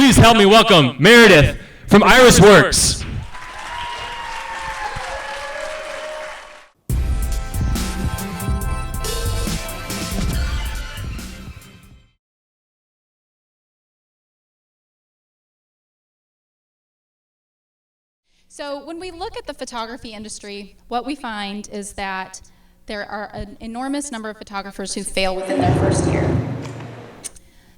please help me welcome Meredith from Iris Works. So when we look at the photography industry, what we find is that there are an enormous number of photographers who fail within their first year.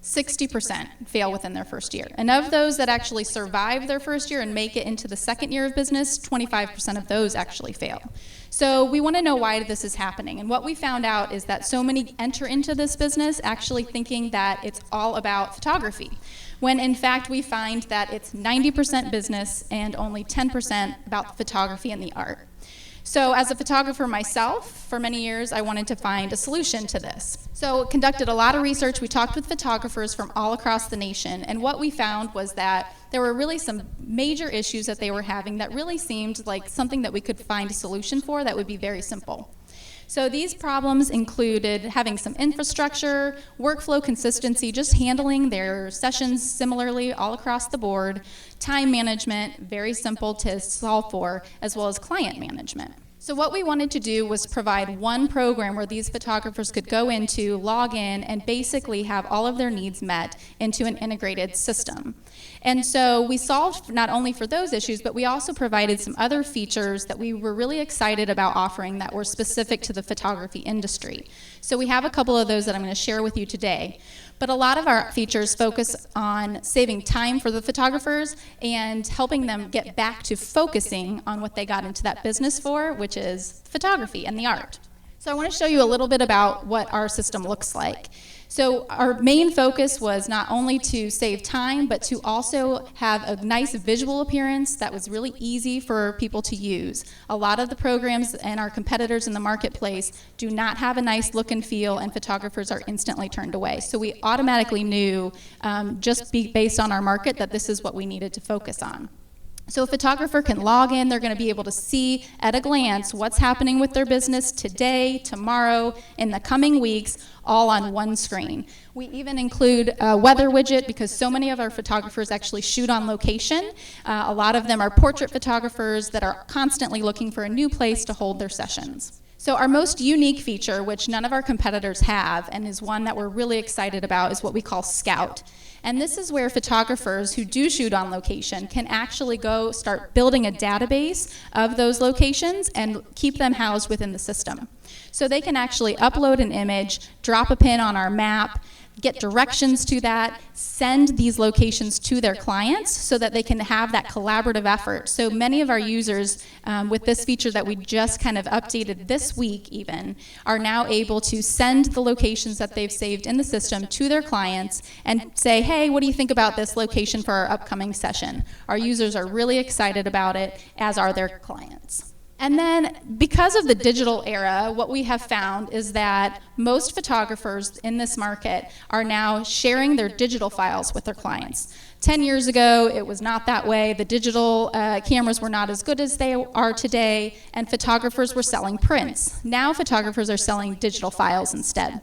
60% fail within their first year. And of those that actually survive their first year and make it into the second year of business, 25% of those actually fail. So we want to know why this is happening. And what we found out is that so many enter into this business actually thinking that it's all about photography, when in fact we find that it's 90% business and only 10% about the photography and the art. So as a photographer myself, for many years, I wanted to find a solution to this. So conducted a lot of research. We talked with photographers from all across the nation, and what we found was that there were really some major issues that they were having that really seemed like something that we could find a solution for that would be very simple. So these problems included having some infrastructure, workflow consistency, just handling their sessions similarly all across the board, time management, very simple to solve for, as well as client management. So what we wanted to do was provide one program where these photographers could go into, log in, and basically have all of their needs met into an integrated system. And so we solved not only for those issues, but we also provided some other features that we were really excited about offering that were specific to the photography industry. So we have a couple of those that I'm going to share with you today. But a lot of our features focus on saving time for the photographers and helping them get back to focusing on what they got into that business for, which is photography and the art. So I want to show you a little bit about what our system looks like. So our main focus was not only to save time, but to also have a nice visual appearance that was really easy for people to use. A lot of the programs and our competitors in the marketplace do not have a nice look and feel, and photographers are instantly turned away. So we automatically knew, based on our market, that this is what we needed to focus on. So a photographer can log in, they're going to be able to see at a glance what's happening with their business today, tomorrow, in the coming weeks, all on one screen. We even include a weather widget because so many of our photographers actually shoot on location. A lot of them are portrait photographers that are constantly looking for a new place to hold their sessions. So our most unique feature, which none of our competitors have, and is one that we're really excited about, is what we call Scout. And this is where photographers who do shoot on location can actually go start building a database of those locations and keep them housed within the system. So they can actually upload an image, drop a pin on our map, get directions to that, send these locations to their clients so that they can have that collaborative effort. So many of our users, with this feature that we just kind of updated this week even, are now able to send the locations that they've saved in the system to their clients and say, hey, what do you think about this location for our upcoming session? Our users are really excited about it, as are their clients. And then, because of the digital era, what we have found is that most photographers in this market are now sharing their digital files with their clients. 10 years ago, it was not that way. The digital cameras were not as good as they are today, and photographers were selling prints. Now photographers are selling digital files instead.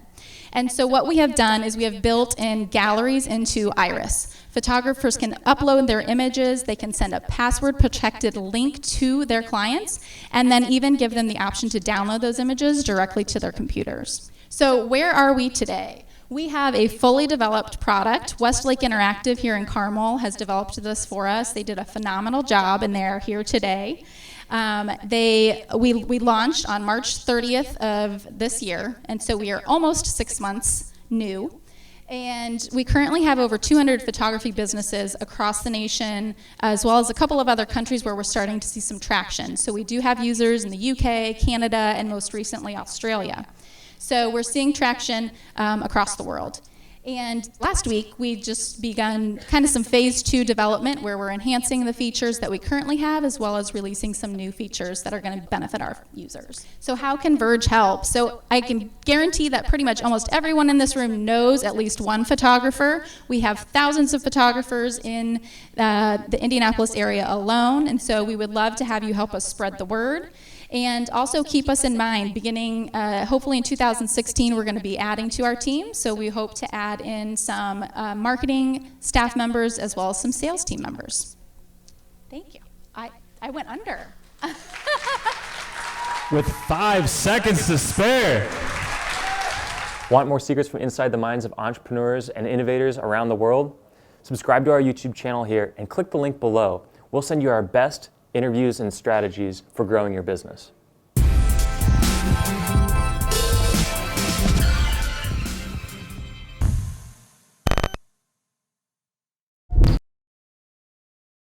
And so what we have done is we have built in galleries into Iris. Photographers can upload their images, they can send a password-protected link to their clients, and then even give them the option to download those images directly to their computers. So where are we today? We have a fully developed product. Westlake Interactive here in Carmel has developed this for us. They did a phenomenal job, and they're here today. We launched on March 30th of this year, and so we are almost 6 months new. And we currently have over 200 photography businesses across the nation, as well as a couple of other countries where we're starting to see some traction. So we do have users in the UK, Canada, and most recently Australia. So we're seeing traction across the world. And last week, we just begun kind of some phase 2 development where we're enhancing the features that we currently have, as well as releasing some new features that are going to benefit our users. So how can Verge help? So I can guarantee that pretty much almost everyone in this room knows at least one photographer. We have thousands of photographers in the Indianapolis area alone, and so we would love to have you help us spread the word. And also keep us in mind, beginning hopefully in 2016, we're going to be adding to our team. So we hope to add in some marketing staff members as well as some sales team members. Thank you. I went under. With 5 seconds to spare. Want more secrets from inside the minds of entrepreneurs and innovators around the world? Subscribe to our YouTube channel here and click the link below. We'll send you our best interviews and strategies for growing your business.